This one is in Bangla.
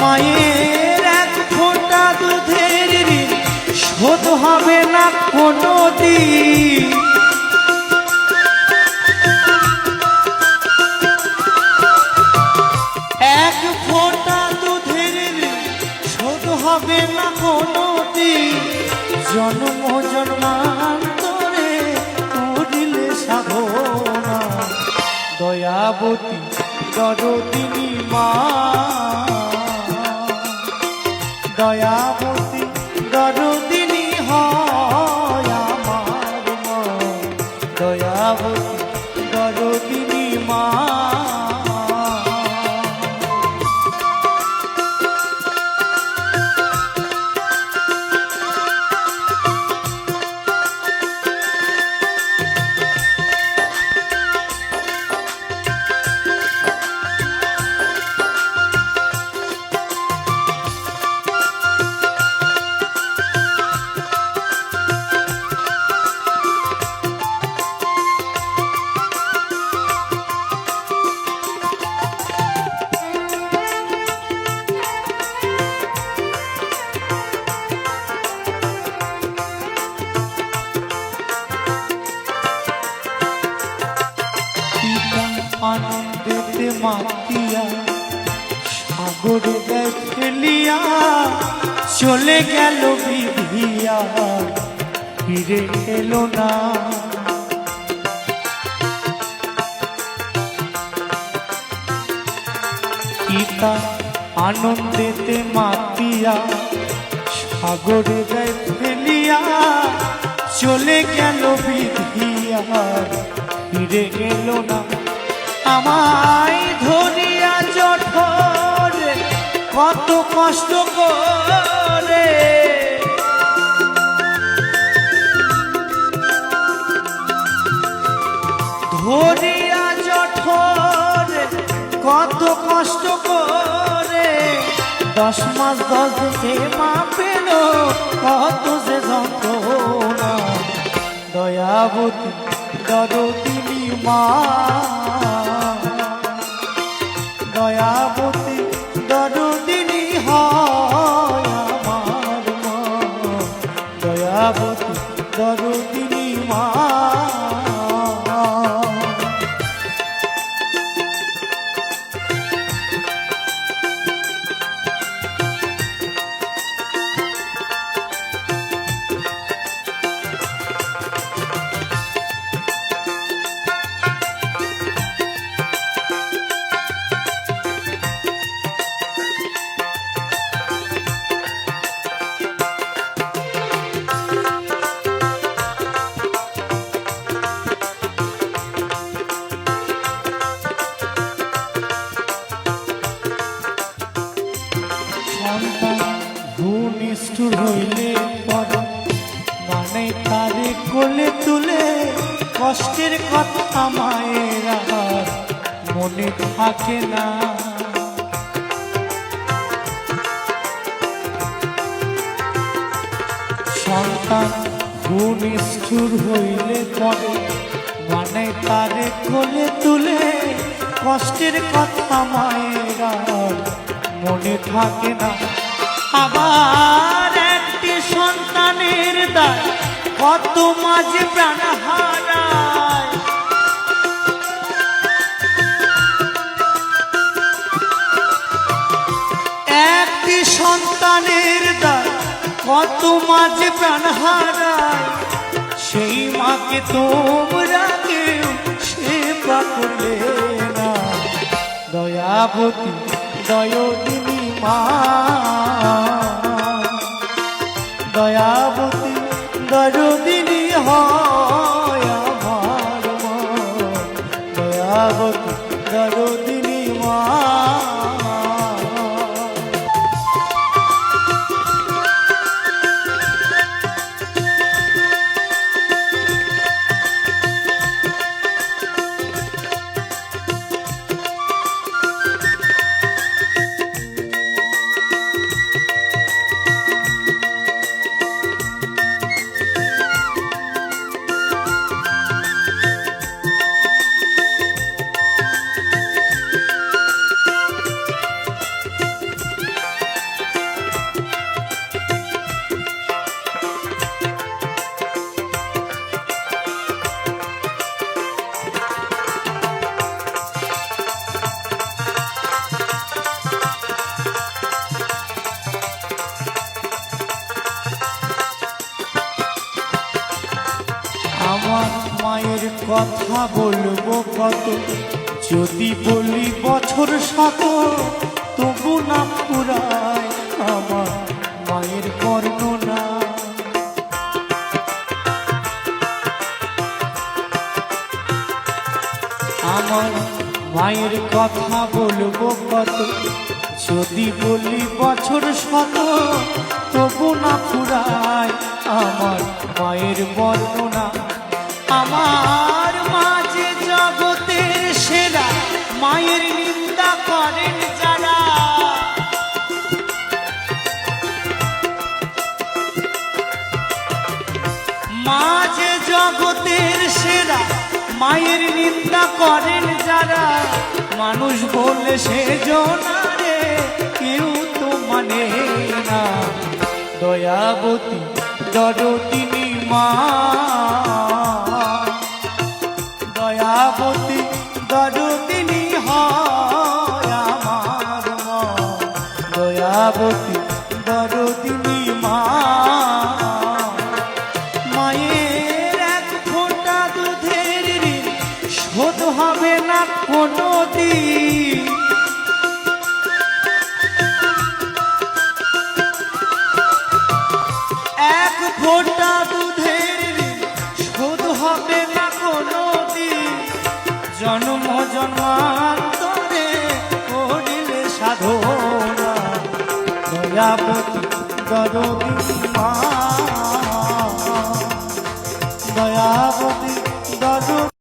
মায়ের এক ফোঁটা দুধের ঋণ শোধ হবে না কোনো দিন। এক ফোঁটা দুধের ঋণ শোধ হবে না কোনো দিন। জন্ম জন্মান্তরে করিলে সাধনা, দয়াবতী দরদিনী মা, দয়াবতী দরদিনী হয় আমার মা, দয়াবতী দরদিনী মা। আনন্দেতে মাতিয়া সাগরে দেয় ফেলিয়া, চলে গেল বিধিয়া ফিরে এলো না। পিতা আনন্দেতে মাতিয়া সাগরে দেয় ফেলিয়া, চলে গেল বিধিয়া ফিরে এলো না। আমায় ধরিয়া জঠরে কত কষ্ট করে, ধরিয়া জঠরে কত কষ্ট করে, 10 মাস 10 দিনে মা পেল কত যে যন্ত্রণা। দয়াবতী দরদিনী মা, দয়াবতী দরদিনী হয় আমার মা, দয়াবতী দরদিনী মা। ভূমিষ্ঠুর হইলে পর মানে তারে কোলে তুলে, কষ্টের কথা মায়ের আর মনে থাকে না। সন্তান ভূমিষ্ঠুর হইলে পরে মানে তারে কোলে তুলে, কষ্টের কথা মায়ের আর মনে থাকে না। আবার একটি সন্তানের দায় কত মাঝে প্রাণ হারায়, একটি সন্তানের দায় কত মাঝে প্রাণ হারায়। সেই মাকে তোমরা কেউ সেবা করলে না। দয়াবতী দয়দিনী মা, দয়াবতী দরদিনী হয় আমার মা, দয়াবতী দরদিনী মা। আমার মায়ের কথা বলবো কত, যদি বলি বছর শত তবু না পুরায় আমার মায়ের বর্ণনা। আমার মায়ের কথা বলবো কত, যদি বলি বছর শত তবু না ফুরায় আমার মায়ের বর্ণনা। আমার মা যে জগতের সেরা, মায়ের নিন্দা করেন যারা। মা যে জগতের সেরা, মায়ের নিন্দা করেন যারা। মানুষ বলে সে জনারে কেউ তো মানে না। দয়াবতী দরদিনী মা, দয়াবতী দরদিনী হয় আমার মা। দয়াবতী দরদিনী মা, মায়ের এক ফোঁটা দুধের ঋণ শোধ হবে না কোনো দিন। এক ফোঁটা দুধের ঋণ শোধ হবে না কোনো দিন। জন্ম জন্মান্তরে করিলে সাধনা। দয়াবতী দরদিনী মা, দয়াবতী দরদিনী।